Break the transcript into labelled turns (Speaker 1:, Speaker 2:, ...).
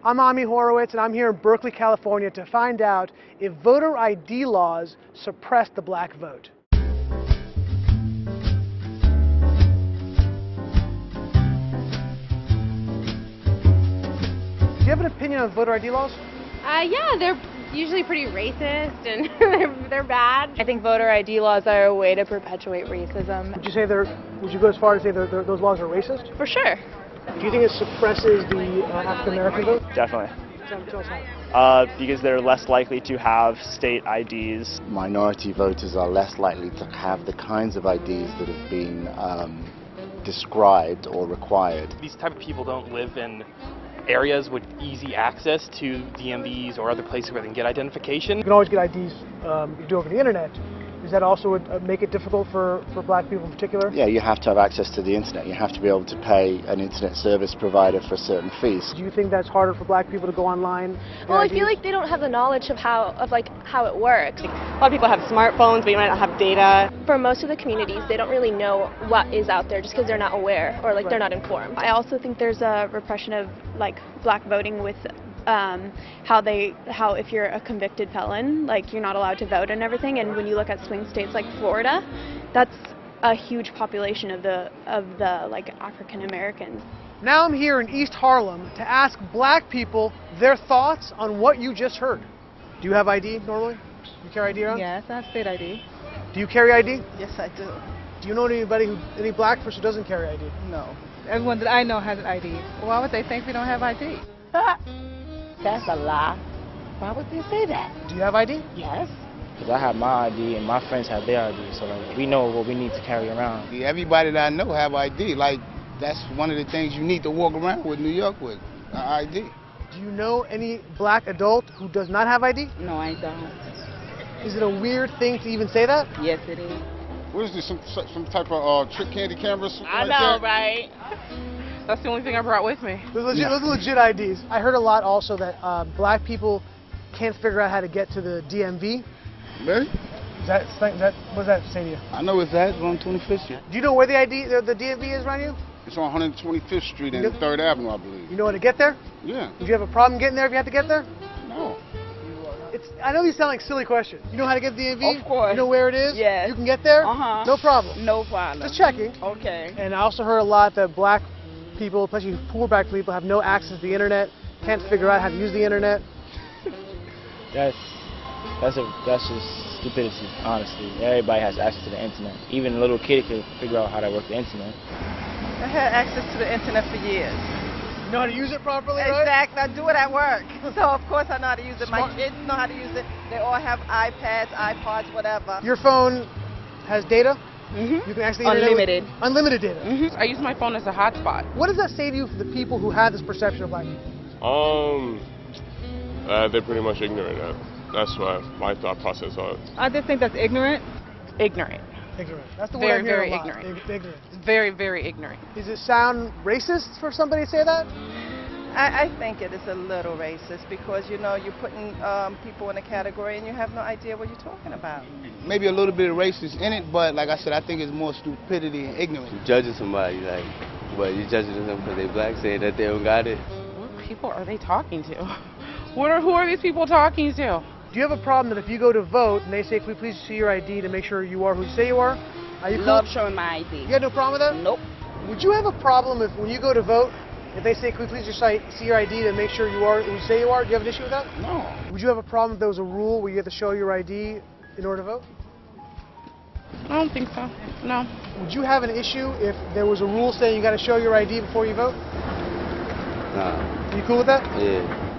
Speaker 1: I'm Ami Horowitz, and I'm here in Berkeley, California to find out if voter ID laws suppress the black vote. Do you have an opinion on voter ID laws?
Speaker 2: Yeah, they're usually pretty racist and they're bad.
Speaker 3: I think voter ID laws are a way to perpetuate racism.
Speaker 1: Would you go as far as say those laws are racist?
Speaker 3: For sure.
Speaker 1: Do you think it suppresses the African American vote?
Speaker 4: Definitely.
Speaker 1: Tell us how.
Speaker 4: Because they're less likely to have state IDs.
Speaker 5: Minority voters are less likely to have the kinds of IDs that have been described or required.
Speaker 6: These type of people don't live in areas with easy access to DMVs or other places where they can get identification.
Speaker 1: You can always get IDs you do over the internet. Does that also make it difficult for black people in particular?
Speaker 5: Yeah, you have to have access to the internet. You have to be able to pay an internet service provider for certain fees.
Speaker 1: Do you think that's harder for black people to go online?
Speaker 7: Well, I feel like they don't have the knowledge of how it works.
Speaker 3: A lot of people have smartphones, but you might not have data.
Speaker 7: For most of the communities, they don't really know what is out there just because they're not aware or they're not informed.
Speaker 8: I also think there's a repression of black voting with how if you're a convicted felon, you're not allowed to vote and everything. And when you look at swing states like Florida, that's a huge population of the African Americans.
Speaker 1: Now I'm here in East Harlem to ask black people their thoughts on what you just heard. Do you have ID normally? You carry ID around?
Speaker 9: Yes, I have state ID.
Speaker 1: Do you carry ID?
Speaker 9: Yes, I do.
Speaker 1: Do you know any black person who doesn't carry ID?
Speaker 9: No. Everyone that I know has an ID. Why would they think we don't have ID?
Speaker 10: That's a lie. Why would they say that?
Speaker 1: Do you have ID?
Speaker 10: Yes.
Speaker 11: Because I have my ID and my friends have their ID, so we know what we need to carry around.
Speaker 12: Everybody that I know have ID. That's one of the things you need to walk around with New York with, an ID.
Speaker 1: Do you know any black adult who does not have ID?
Speaker 10: No, I don't.
Speaker 1: Is it a weird thing to even say that?
Speaker 10: Yes, it is.
Speaker 12: What is this, some type of trick candy camera?
Speaker 10: I know, right?
Speaker 9: That's the only thing I brought with me.
Speaker 1: Those are legit IDs. I heard a lot also that black people can't figure out how to get to the DMV.
Speaker 12: Really?
Speaker 1: What does that say to you?
Speaker 12: I know it's on 25th Street.
Speaker 1: Do you know where the DMV is around you?
Speaker 12: It's on 125th Street and 3rd Avenue, I believe.
Speaker 1: You know how to get there?
Speaker 12: Yeah.
Speaker 1: Would you have a problem getting there if you had to get there?
Speaker 12: No.
Speaker 1: I know these sound like silly questions. You know how to get to the DMV?
Speaker 10: Of course.
Speaker 1: You know where it is?
Speaker 10: Yes.
Speaker 1: You can get there?
Speaker 10: Uh-huh.
Speaker 1: No problem.
Speaker 10: No problem.
Speaker 1: Just checking.
Speaker 10: Okay.
Speaker 1: And I also heard a lot that black people, especially poor black people, have no access to the internet, can't figure out how to use the internet.
Speaker 11: That's just stupidity, honestly. Everybody has access to the internet. Even a little kid can figure out how to work the internet.
Speaker 9: I had access to the internet for years.
Speaker 1: You know how to use it properly, right?
Speaker 9: Exactly. I do it at work. So, of course, I know how to use it. My kids know how to use it. They all have iPads, iPods, whatever.
Speaker 1: Your phone has data?
Speaker 10: Mm-hmm.
Speaker 1: You can actually
Speaker 10: unlimited.
Speaker 1: Unlimited data.
Speaker 9: Mm-hmm. I use my phone as a hotspot.
Speaker 1: What does that say to you for the people who have this perception of black people?
Speaker 13: They're pretty much ignorant. That's what my thought process was.
Speaker 9: I just think that's ignorant. Ignorant.
Speaker 1: Ignorant. That's the word I'm hearing a lot.
Speaker 9: Ignorant.
Speaker 1: Ignorant.
Speaker 9: Very, very ignorant.
Speaker 1: Does it sound racist for somebody to say that?
Speaker 9: I think it is a little racist because, you're putting people in a category and you have no idea what you're talking about.
Speaker 12: Maybe a little bit of racist in it, but like I said, I think it's more stupidity and ignorance.
Speaker 14: You're judging somebody, but you're judging them because they're black, saying that they don't got it.
Speaker 9: What people are they talking to? Who are these people talking to?
Speaker 1: Do you have a problem that if you go to vote and they say, "Can we please see your ID to make sure you are who you say you are?" Are you
Speaker 10: Love
Speaker 1: cool?
Speaker 10: showing my ID.
Speaker 1: You got no problem with that?
Speaker 10: Nope.
Speaker 1: Would you have a problem if when you go to vote, if they say, "Can we please just see your ID to make sure you are who you say you are?" Do you have an issue with that?
Speaker 12: No.
Speaker 1: Would you have a problem if there was a rule where you have to show your ID in order to vote?
Speaker 9: I don't think so. No.
Speaker 1: Would you have an issue if there was a rule saying you got to show your ID before you vote?
Speaker 14: Nah.
Speaker 1: Are you cool with that?
Speaker 14: Yeah.